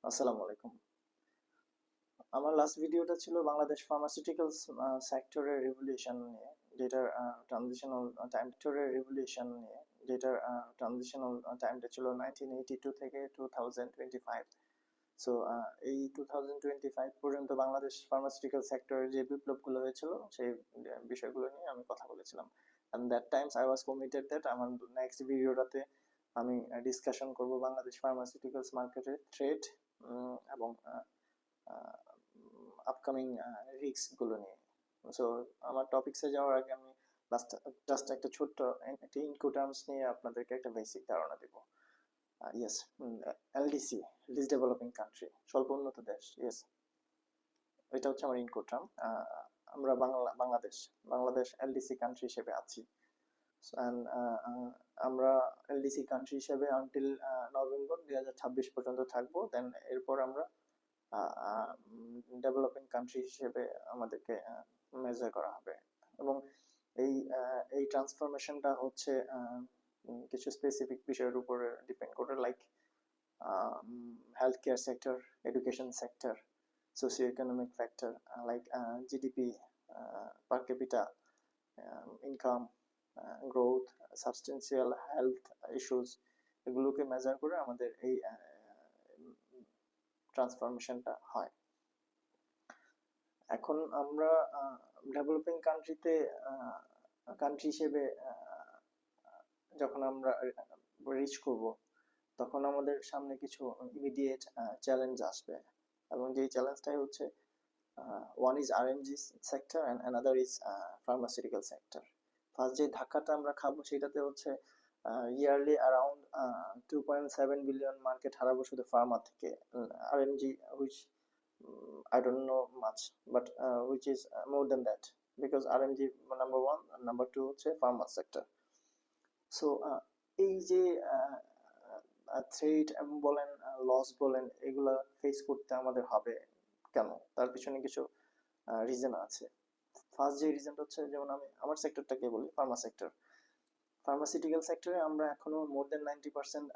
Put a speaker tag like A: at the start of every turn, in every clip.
A: আসসালামু আলাইকুম। আমার লাস্ট ভিডিওটা ছিল বাংলাদেশ ফার্মাসিউটিক্যালস সেক্টরের রিভলিউশন নিয়ে, যেটার ট্রানজিশনাল টাইমটা ছিল 1982 থেকে 2025। সো এই 2025 পর্যন্ত বাংলাদেশ ফার্মাসিউটিক্যাল সেক্টরের যে বিপ্লবগুলো হয়েছিল সেই বিষয়গুলো নিয়ে আমি কথা বলেছিলাম। And that Times I was committed that আমার নেক্সট ভিডিওটাতে আমি ডিসকাশন করব বাংলাদেশ ফার্মাসিউটিক্যালস মার্কেটের থ্রেট এবং আপকামিং রিস্ক গুলো নিয়ে। সো আমার টপিকসে যাওয়ার আগে আমি জাস্ট একটা ছোট্ট একটা ইনকোটার্মস নিয়ে আপনাদেরকে একটা বেসিক ধারণা দেব। Yes, LDC, list developing country, স্বল্প উন্নত দেশ। ইয়েস, এটা হচ্ছে আমার ইনকোটার্ম। আমরা বাংলাদেশ বাংলাদেশ এলডিসি কান্ট্রি হিসেবে আছি। আমরা এলডিসি কান্ট্রি হিসেবে আনটিল নভেম্বর 2026 পর্যন্ত থাকবো। দেন এরপর আমরা ডেভেলপিং কান্ট্রি হিসেবে আমাদেরকে মেজার করা হবে। এবং এই ট্রান্সফরমেশনটা হচ্ছে কিছু স্পেসিফিক বিষয়ের উপরে ডিপেন্ড করে, like health care sector, education sector, socio economic factor like GDP, পার capital income, growth, substantial health issues, এগুলোকে মেজার করে আমাদের এই ট্রান্সফরমেশনটা হয়। এখন আমরা ডেভেলপিং কান্ট্রি হিসেবে যখন আমরা রিচ করব, তখন আমাদের সামনে কিছু ইমিডিয়েট চ্যালেঞ্জ আসবে, এবং যেই চ্যালেঞ্জটাই হচ্ছে one is RMG sector and another is pharmaceutical sector. First যে ধাক্কাটা আমরা খাবো সেটাতে হচ্ছে ইয়ারলি অ্যারাউন্ড 2.7 বিলিয়ন মার্কেট হারাবো শুধু ফার্মা থেকে। RMG which I don't know much, but which is more than that, because RMG number one and number two হচ্ছে pharma sector. So এই যে থ্রেট বলেন, লস বলেন, এগুলা ফেস করতে আমাদের হবে কেন? তার পিছনে কিছু রিজন আছে। ফার্স্ট যে রিজনটা হচ্ছে, যেমন আমি আমার সেক্টরটাকে বলি, ফার্মা সেক্টর। ফার্মাসিউটিক্যাল সেক্টরে আমরা এখনো মোর দেন 90%,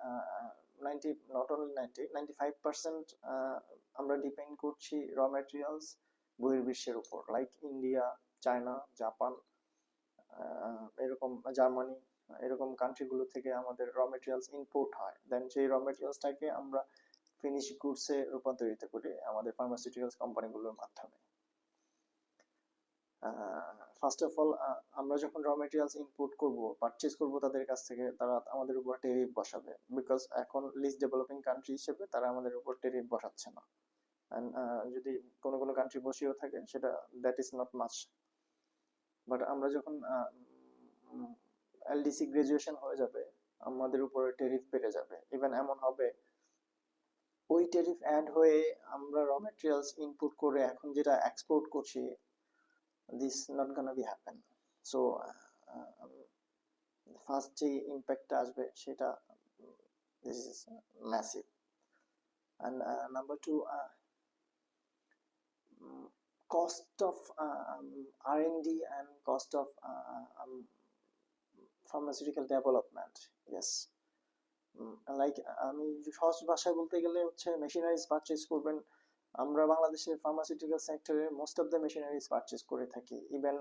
A: 90, নট অনলি 90, 95% আমরা ডিপেন্ড করছি র ম্যাটেরিয়ালস বহির্বিশ্বের উপর, লাইক ইন্ডিয়া, চায়না, জাপান, এরকম জার্মানি, এরকম কান্ট্রিগুলো থেকে আমাদের র ম্যাটেরিয়ালস ইম্পোর্ট হয়। দেন সেই র ম্যাটেরিয়ালসটাকে আমরা ফিনিশ গুডসে রূপান্তরিত করি আমাদের ফার্মাসিউটিক্যালস কোম্পানিগুলোর মাধ্যমে। ফার্স্ট অফ অল, আমরা যখন র মেটেরিয়ালস ইম্পোর্ট করব, পারচেজ করব তাদের কাছ থেকে, তারা আমাদের উপর টেরিফ বসাবে, বিকজ এখন লিস্ট ডেভেলপিং কান্ট্রি হিসেবে তারা আমাদের উপর টেরিফ বসাচ্ছে না। এন্ড যদি কোনো কোনো কান্ট্রি বসিয়েও থাকে, সেটা that is not much. But আমরা যখন এলডিসি গ্রাজুয়েশন হয়ে যাবে, আমাদের উপরে টেরিফ বেড়ে যাবে। ইভেন এমন হবে ওই টেরিফ অ্যাড হয়ে আমরা র মেটেরিয়ালস ইনপুট করে এখন যেটা এক্সপোর্ট করছি, this not gonna be happen. So first যে ইম্প্যাক্টটা আসবে সেটা this is massive. And number two, cost of R&D and cost of pharmaceutical development. Yes, like আমি সহজ ভাষায় বলতে গেলে হচ্ছে মেশিনারিজ পারচেজ করবেন। আমরা বাংলাদেশের ফার্মাসিউটিক্যাল সেক্টরে most of the machineries purchase করে থাকি। ইভেন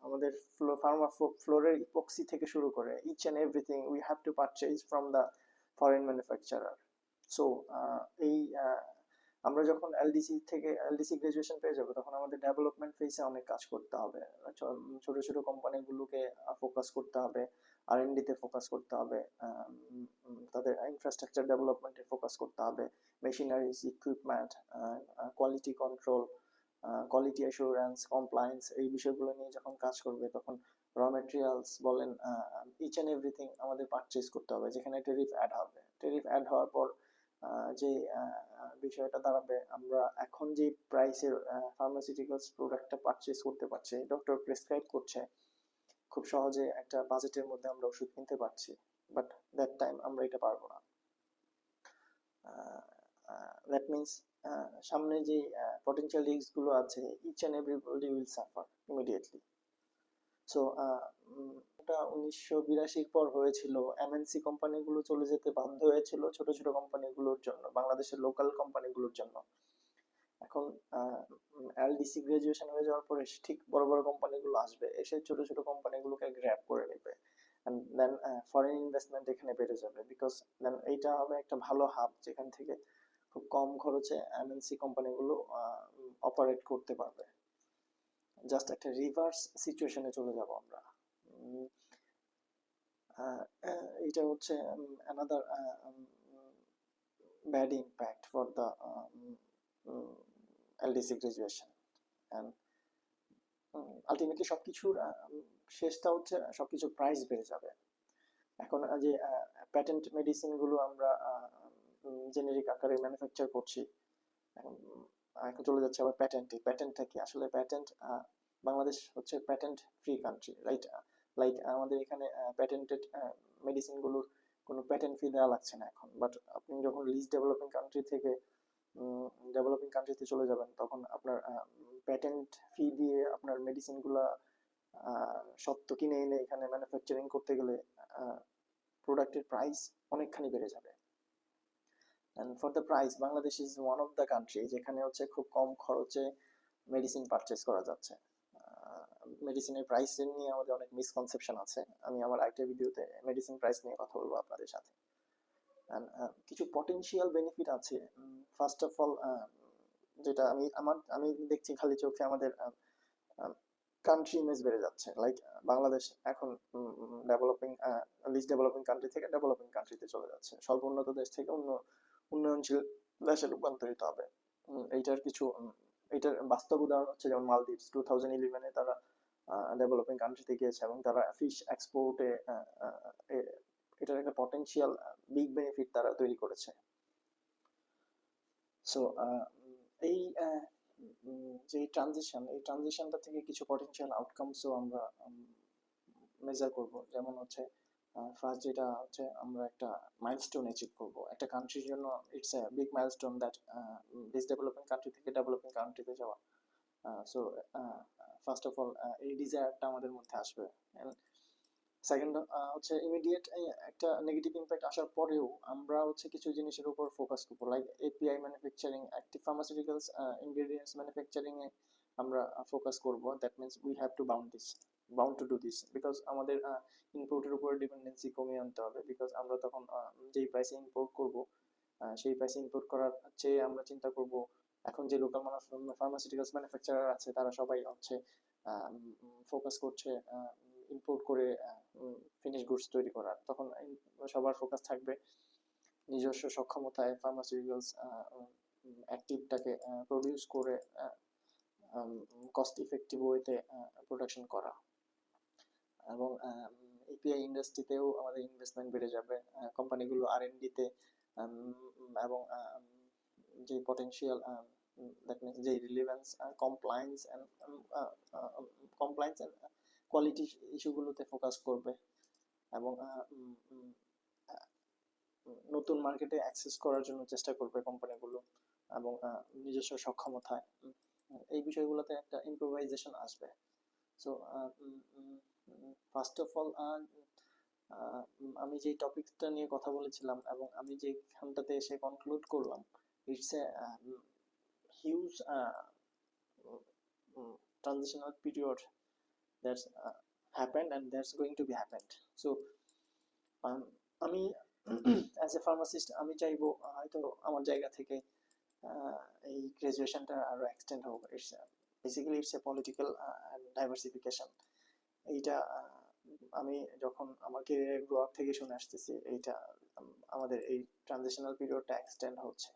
A: আমাদের ফ্লোরের ইপক্সি থেকে শুরু করে each and everything we have to purchase from the foreign manufacturer. So এই আমরা যখন এলডিসি গ্রাজুয়েশন পেয়ে যাবো, তখন আমাদের ডেভেলপমেন্ট ফেজে অনেক কাজ করতে হবে। ছোট ছোট কোম্পানিগুলোকে ফোকাস করতে হবে, R&D তে ফোকাস করতে হবে, তাদের ইনফ্রাস্ট্রাকচার ডেভেলপমেন্টে ফোকাস করতে হবে, machineries, equipment, quality control, quality assurance, compliance, এই বিষয়গুলো নিয়ে যখন কাজ করবে, তখন র ম্যাটেরিয়ালস বলেন, ইচ অ্যান্ড এভরিথিং আমাদের পারচেজ করতে হবে, যেখানে টেরিফ অ্যাড হবে। টেরিফ অ্যাড হওয়ার পর যে বিষয়টা দাঁড়াবে, আমরা এখন যে প্রাইসের ফার্মাসিউটিক্যালস প্রোডাক্টটা পারচেজ করতে পারছি, ডক্টর প্রেসক্রাইব করছে, খুব সহজে একটা বাজেটের মধ্যে আমরা ওষুধ কিনতে পারছি। বাট দ্যাট টাইম আমরা এটা পারবো না। দ্যাট মিনস সামনে যে পটেনশিয়াল রিস্ক গুলো আছে, each and everybody will suffer immediately. So টা 1982 পর হয়েছিল। এমএনসি কোম্পানিগুলো চলে যেতে বাধ্য হয়েছিল ছোট ছোট কোম্পানিগুলোর জন্য, বাংলাদেশের লোকাল কোম্পানিগুলোর জন্য। এখন এলডিসি গ্রাজুয়েশন হয়ে যাওয়ার পরে ঠিক বড় বড় কোম্পানিগুলো আসবে, এসে ছোট ছোট কোম্পানিগুলোকে গ্র্যাব করে নেবে। এন্ড দেন ফরেন ইনভেস্টমেন্ট এখানে বেড়ে যাবে, বিকজ দেন এইটা হবে একটা ভালো হাব যেখান থেকে খুব কম খরচে এমএনসি কোম্পানিগুলো অপারেট করতে পারবে। জাস্ট একটা রিভার্স সিচুয়েশনে চলে যাব আমরা। এটা হচ্ছে another bad impact for the LDC graduation, and ultimately সবকিছুর শেষটা হচ্ছে সবকিছুর প্রাইস বেড়ে যাবে। এখন যে প্যাটেন্ট মেডিসিন গুলো আমরা জেনেরিক আকারে ম্যানুফ্যাকচার করছি, এখন চলে যাচ্ছে আবার প্যাটেন্টে। প্যাটেন্টটা কি আসলে? প্যাটেন্ট, বাংলাদেশ হচ্ছে patent free country, right? Like আমাদের এখানে প্যাটেন্টেড মেডিসিন গুলোর কোনো প্যাটেন্ট ফি দেওয়া লাগছে না এখন। বাট আপনি যখন লিস্ট ডেভেলপিং কান্ট্রি থেকে ডেভেলপিং কান্ট্রিতে চলে যাবেন, তখন আপনার প্যাটেন্ট ফি দিয়ে আপনার মেডিসিন গুলা সত্য কিনে এনে এখানে ম্যানুফ্যাকচারিং করতে গেলে প্রোডাক্টের প্রাইস অনেকখানি বেড়ে যাবে। and for the price, Bangladesh is one of the country যেখানে হচ্ছে খুব কম খরচে মেডিসিন পারচেজ করা যাচ্ছে। মেডিসিনের প্রাইস নিয়ে আমাদের অনেক মিসকনসেপশন আছে, আমি আমার আরেকটা ভিডিওতে মেডিসিন প্রাইস নিয়ে কথা বলবো আপনাদের সাথে। কিছু পটেনশিয়াল বেনিফিট আছে। ফার্স্ট অফ অল, যেটা আমি দেখছি খালি চোখে, আমাদের কান্ট্রি ইমেজ বেড়ে যাচ্ছে। লাইক বাংলাদেশ এখন ডেভেলপিং লিস্ট ডেভেলপিং কান্ট্রি থেকে ডেভেলপিং কান্ট্রিতে চলে যাচ্ছে, স্বল্প উন্নত দেশ থেকে উন্নয়নশীল দেশে রূপান্তরিত হবে। এইটার বাস্তব উদাহরণ হচ্ছে যেমন মালদ্বীপস 2011-এ তারা ডেভেলপিং কান্ট্রিতে গিয়েছে এবং তারা ফিশ এক্সপোর্টে এটার একটা পটেনশিয়াল বিগ বেনিফিট তারা তৈরি করেছে। সো এই যে ট্রানজিশনটা থেকে কিছু পটেনশিয়াল আউটকামসও আমরা মেজার করব। যেমন হচ্ছে ফার্স্ট যেটা হচ্ছে আমরা একটা মাইলস্টোন অ্যাচিভ করব একটা কান্ট্রির জন্য। It's a big milestone that this developing country থেকে ডেভেলপিং কান্ট্রিতে যাওয়া। সো ফার্স্ট অফ অল এই ডিজায়ারটা আমাদের মধ্যে আসবে। সেকেন্ড হচ্ছে ইমিডিয়েট একটা নেগেটিভ ইম্প্যাক্ট আসার পরেও আমরা হচ্ছে কিছু জিনিসের উপর ফোকাস করবো, like API manufacturing, active pharmaceuticals ingredients manufacturing এ আমরা ফোকাস করব। That means we have to bound to do this, because আমাদের ইনপুটের উপর ডিপেন্ডেন্সি কমিয়ে আনতে হবে। বিকজ আমরা তখন যেই প্রাইসে ইম্পোর্ট করব, সেই প্রাইসে ইম্পোর্ট করার চেয়ে আমরা চিন্তা করব এখন যে লোকাল ফার্মাসিউটিক্যালস ম্যানুফ্যাকচারার আছে তারা সবাই হচ্ছে ফোকাস করছে ইম্পোর্ট করে ফিনিশ গুডস তৈরি করার। তখন সবার ফোকাস থাকবে নিজস্ব সক্ষমতায় ফার্মাসিউটিক্যালস অ্যাক্টিভটাকে প্রডিউস করে কস্ট ইফেক্টিভ ওয়েতে প্রোডাকশন করা। এবং এপিআই ইন্ডাস্ট্রিতেও আমাদের ইনভেস্টমেন্ট বেড়ে যাবে, কোম্পানিগুলো R&D তে এবং যে পটেনশিয়াল দ্যাট মিনস যে রিলেভেন্স, কমপ্লায়েন্স এন্ড কোয়ালিটি ইস্যুগুলোতে ফোকাস করবে এবং নতুন মার্কেটে অ্যাক্সেস করার জন্য চেষ্টা করবে কোম্পানিগুলো এবং নিজস্ব সক্ষমতায় এই বিষয়গুলোতে একটা ইম্প্রোভাইজেশন আসবে। সো ফার্স্ট অফ অল আমি যে টপিকটা নিয়ে কথা বলেছিলাম এবং আমি যেখানটাতে এসে কনক্লুড করলাম, it's a huge transitional period that's happened and that's going to be happened. So আমি অ্যাজ এ ফার্মাসিস্ট আমি চাইবো হয়তো আমার জায়গা থেকে এই গ্রাজুয়েশনটা আরো এক্সটেন্ড হোক। Basically it's a political diversification. এইটা আমি যখন আমার ক্যারিয়ার গ্রো আপ থেকে শুনে আসতেছি, এইটা আমাদের এই ট্রানজিশনাল পিরিয়ডটা এক্সটেন্ড হচ্ছে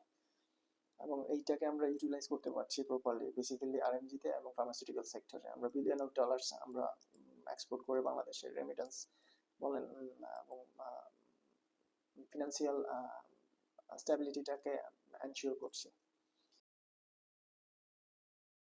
A: এবং এইটাকে আমরা ইউটিলাইজ করতে পারছি প্রপারলি, বেসিক্যালি R&D তে এবং ফার্মাসিউটিক্যাল সেক্টরে। আমরা বিলিয়ন অফ ডলার্স আমরা এক্সপোর্ট করে বাংলাদেশের রেমিটেন্স বলেন এবং ফিনান্সিয়াল স্ট্যাবিলিটিটাকে এনশিওর করছি।